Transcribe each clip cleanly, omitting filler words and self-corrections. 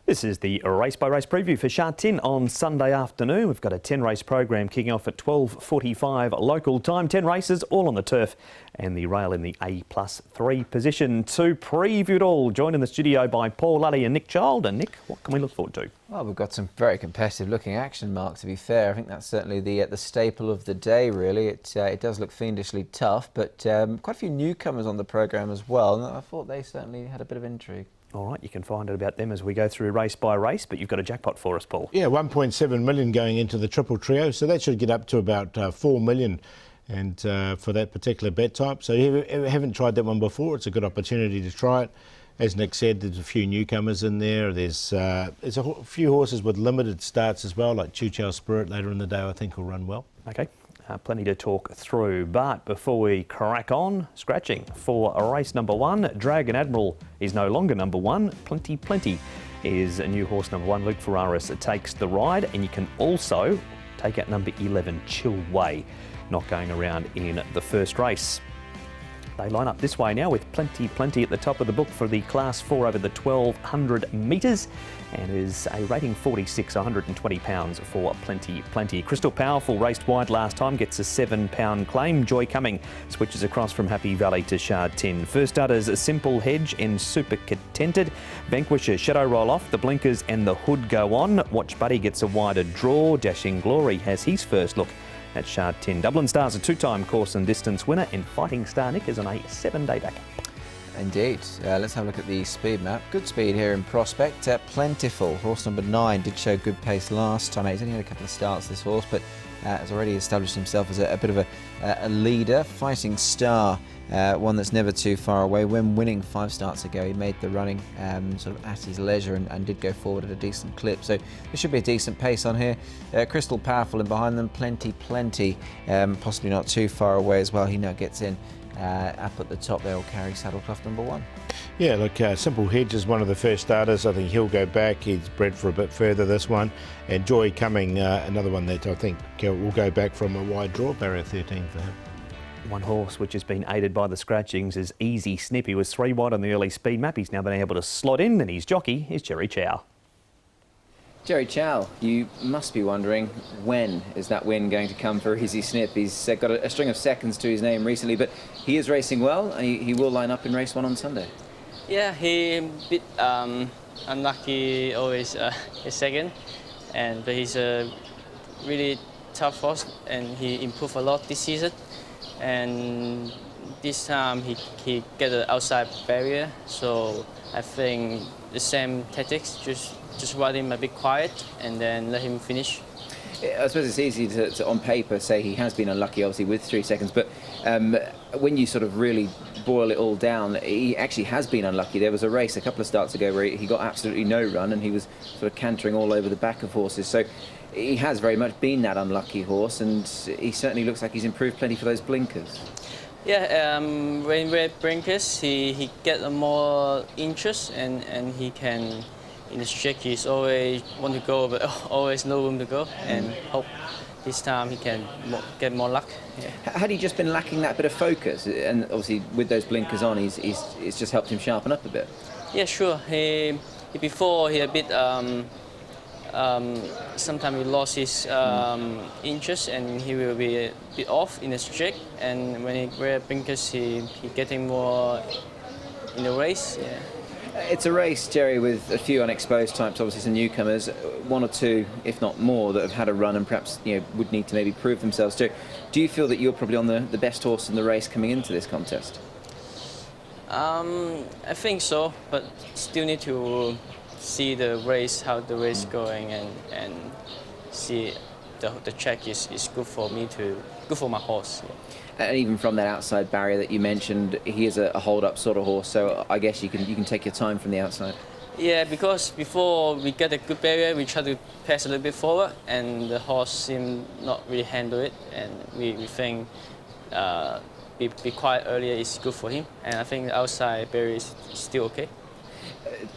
This is the race-by-race preview for Sha Tin on Sunday afternoon. We've got a 10-race program kicking off at 12:45 local time. 10 races, all on the turf, and the rail in the A+3 position. To preview it all, joined in the studio by Paul Lally and Nick Child. And Nick, what can we look forward to? Well, we've got some very competitive-looking action, Mark, to be fair. I think that's certainly the staple of the day, really. It does look fiendishly tough, but quite a few newcomers on the programme as well, and I thought they certainly had a bit of intrigue. All right, you can find out about them as we go through race by race, but you've got a jackpot for us, Paul. Yeah, 1.7 million going into the triple trio, so that should get up to about 4 million and for that particular bet type. So if you haven't tried that one before, it's a good opportunity to try it. As Nick said, there's a few newcomers in there. There's a few horses with limited starts as well, like Choo Chow Spirit later in the day I think will run well. Okay. Plenty to talk through, but before we crack on, scratching for race number 1. Dragon Admiral is no longer number 1. Plenty is a new horse number 1. Luke Ferraris takes the ride, and you can also take out number 11, Chill Way, not going around in the first race. They line up this way now with Plenty at the top of the book for the Class 4 over the 1,200 metres, and is a rating 46, £120 for Plenty. Crystal Powerful raced wide last time, gets a £7 claim. Joy Coming switches across from Happy Valley to Sha Tin. First starters Simple Hedge and Super Contented. Vanquisher, Shadow Roll Off, the blinkers and the hood go on. Watch Buddy gets a wider draw. Dashing Glory has his first look at Sha Tin. Dublin Star's a 2-time course and distance winner, and Fighting Star Nick is on a 7-day backup. Indeed. Let's have a look at the speed map. Good speed here in Prospect. Plentiful. Horse number 9 did show good pace last time. He's only had a couple of starts, this horse, but has already established himself as a bit of a leader. Fighting Star, one that's never too far away. When winning 5 starts ago, he made the running sort of at his leisure and did go forward at a decent clip. So there should be a decent pace on here. Crystal Powerful in behind them. Plenty, possibly not too far away as well. He now gets in up at the top there, will carry Saddlecloth number 1. Yeah, look, Simple Hedge is one of the first starters. I think he'll go back. He's bred for a bit further, this one. And Joy Coming, another one that I think will go back from a wide draw, barrier 13 for him. One horse which has been aided by the scratchings is Easy Snip. He was 3 wide on the early speed map. He's now been able to slot in, and his jockey is Jerry Chow. Jerry Chow, you must be wondering, when is that win going to come for Easy Snip? He's got a string of seconds to his name recently, but he is racing well, and he will line up in race 1 on Sunday. Yeah, he a bit unlucky always his second, but he's a really tough horse, and he improved a lot this season. And this time he get an outside barrier, so I think the same tactics, just ride him a bit quiet and then let him finish. I suppose it's easy to on paper say he has been unlucky, obviously, with 3 seconds, but when you sort of really boil it all down, he actually has been unlucky. There was a race a couple of starts ago where he got absolutely no run, and he was sort of cantering all over the back of horses. So he has very much been that unlucky horse, and he certainly looks like he's improved plenty for those blinkers. Yeah, when we're blinkers, he get a more interest, and he can, in the stretch, he's always want to go, but always no room to go, and hope this time he can get more luck. Yeah. Had he just been lacking that bit of focus? And obviously with those blinkers on, it's just helped him sharpen up a bit. Yeah, sure. Before he a bit sometimes he lost his interest, and he will be a bit off in the stretch. And when he wear blinkers, he getting more in the race. Yeah. It's a race, Jerry, with a few unexposed types, obviously some newcomers, 1 or 2, if not more, that have had a run and perhaps would need to maybe prove themselves too. Do you feel that you're probably on the best horse in the race coming into this contest? I think so, but still need to see the race, how the race going, and see the track is good for me good for my horse. Yeah. And even from that outside barrier that you mentioned, he is a hold-up sort of horse, so I guess you can take your time from the outside. Yeah, because before we get a good barrier, we try to pass a little bit forward, and the horse seemed not really handle it, and we think be quiet earlier is good for him, and I think the outside barrier is still okay.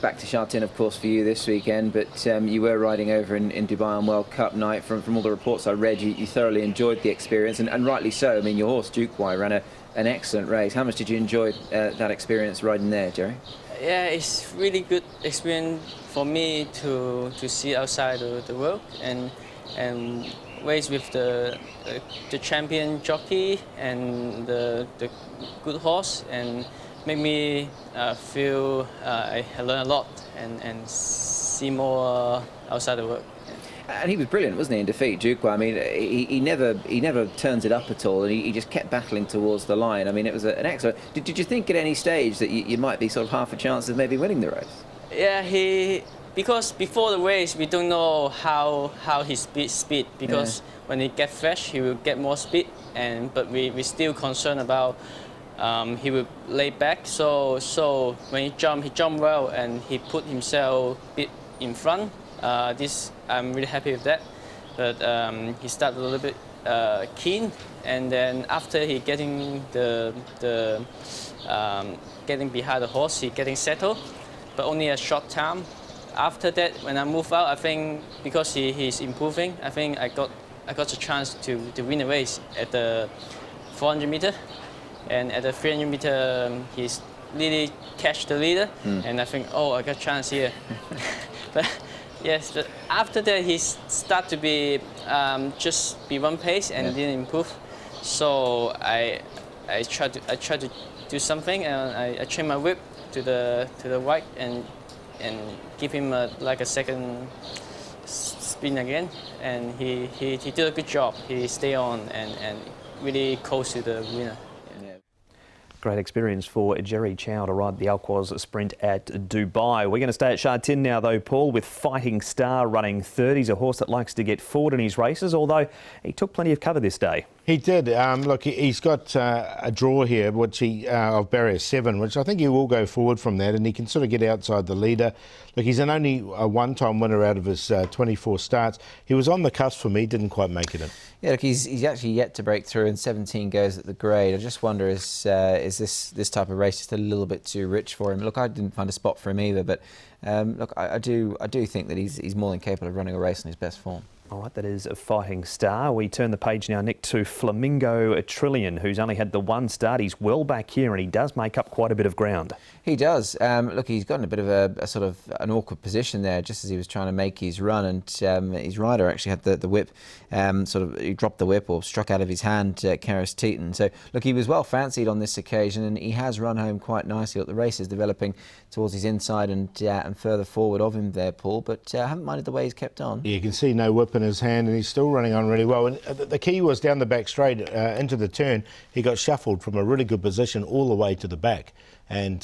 Back to Sha Tin, of course, for you this weekend, but you were riding over in Dubai on World Cup night. From all the reports I read, you thoroughly enjoyed the experience, and rightly so. I mean, your horse, Duke Y, ran an excellent race. How much did you enjoy that experience riding there, Jerry? Yeah, it's really good experience for me to see outside the world and race with the champion jockey and the good horse, and make me feel I learn a lot and see more outside the world. And he was brilliant, wasn't he, in defeat, Duque? I mean, he never turns it up at all, and he just kept battling towards the line. I mean, it was an excellent. Did you think at any stage that you might be sort of half a chance of maybe winning the race? Yeah, because before the race we don't know how he speed because when he get fresh he will get more speed, but we still concerned about he will lay back. So when he jumped well and he put himself a bit in front. This I'm really happy with that, but he started a little bit keen, and then after he getting getting behind the horse, he getting settled, but only a short time. After that, when I move out, I think because he's improving, I think I got a chance to win the race at the 400 meter, and at the 300 meter he's really catch the leader, and I think, oh, I got a chance here. But yes, but after that he started to be just be one pace and didn't improve. So I tried to do something, and I changed my whip to the right and give him like a second spin again, and he did a good job. He stayed on and really close to the winner. Great experience for Jerry Chow to ride the Alquoz Sprint at Dubai. We're going to stay at Sha Tin now though, Paul, with Fighting Star running third. He's a horse that likes to get forward in his races, although he took plenty of cover this day. He did. Look, he's got a draw here, which of barrier 7, which I think he will go forward from that, and he can sort of get outside the leader. Look, he's only a one-time winner out of his 24 starts. He was on the cusp for me, didn't quite make it in. Yeah, look, he's actually yet to break through, and 17 goes at the grade. I just wonder, is this type of race just a little bit too rich for him? Look, I didn't find a spot for him either, but look, I do think that he's more than capable of running a race in his best form. All right, that is a Fighting Star. We turn the page now, Nick, to Flamingo Trillion, who's only had the one start. He's well back here, and he does make up quite a bit of ground. He does. Look, he's got in a bit of a sort of an awkward position there, just as he was trying to make his run, and his rider actually had the whip, he dropped the whip or struck out of his hand, Karis Teton. So, look, he was well fancied on this occasion, and he has run home quite nicely. Look, the race is developing towards his inside and further forward of him there, Paul, but I haven't minded the way he's kept on. Yeah, you can see no whip in his hand, and he's still running on really well. And the key was down the back straight into the turn. He got shuffled from a really good position all the way to the back. And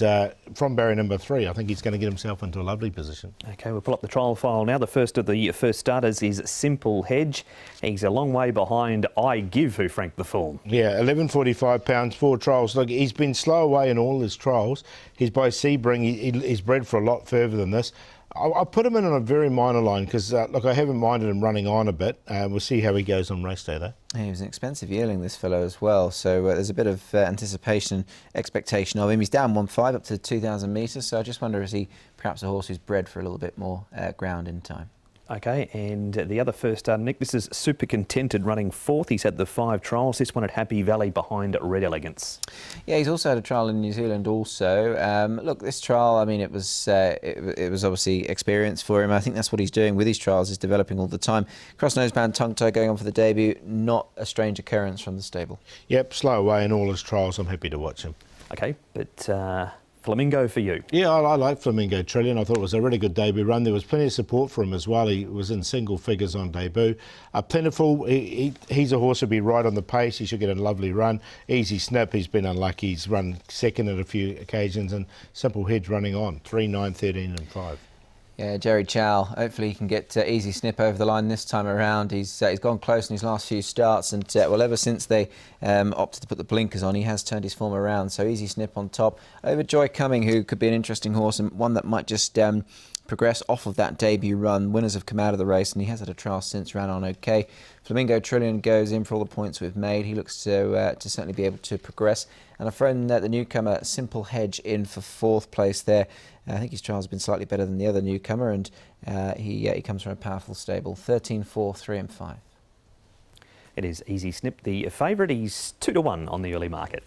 from barrier number 3, I think he's going to get himself into a lovely position. OK, we'll pull up the trial file now. The first of the first starters is Simple Hedge. He's a long way behind I Give, who franked the form. Yeah, 11.45 pounds, 4 trials. Look, he's been slow away in all his trials. He's by Sebring. He's bred for a lot further than this. I'll put him in on a very minor line because, look, I haven't minded him running on a bit. We'll see how he goes on race day, though. He was an expensive yearling, this fellow, as well. So there's a bit of anticipation, expectation of him. He's down 1.5 up to 2,000 metres. So I just wonder, is he perhaps a horse who's bred for a little bit more ground in time? OK, and the other first starter, Nick, this is Super Contented running 4th. He's had the 5 trials. This one at Happy Valley behind Red Elegance. Yeah, he's also had a trial in New Zealand also. Look, this trial, I mean, it was obviously experience for him. I think that's what he's doing with his trials, is developing all the time. Cross noseband, tongue tie going on for the debut. Not a strange occurrence from the stable. Yep, slow away in all his trials. I'm happy to watch him. OK, but Flamingo for you. Yeah, I like Flamingo Trillion. I thought it was a really good debut run. There was plenty of support for him as well. He was in single figures on debut. Plentiful, he's a horse who'll be right on the pace. He should get a lovely run. Easy Snip, he's been unlucky. He's run second at a few occasions. And Simple Hedge running on, 3, 9, 13 and 5. Yeah, Jerry Chow, hopefully he can get Easy Snip over the line this time around. He's gone close in his last few starts, and well, ever since they opted to put the blinkers on, he has turned his form around. So Easy Snip on top over Joy Cumming, who could be an interesting horse and one that might just progress off of that debut run. Winners have come out of the race, and he has had a trial since, ran on OK. Flamingo Trillion goes in for all the points we've made. He looks to certainly be able to progress. And I've thrown the newcomer Simple Hedge in for 4th place there. I think his trial's been slightly better than the other newcomer, and he comes from a powerful stable. 13, 4, 3 and 5. It is Easy Snip, the favourite. He's 2 to 1 on the early market.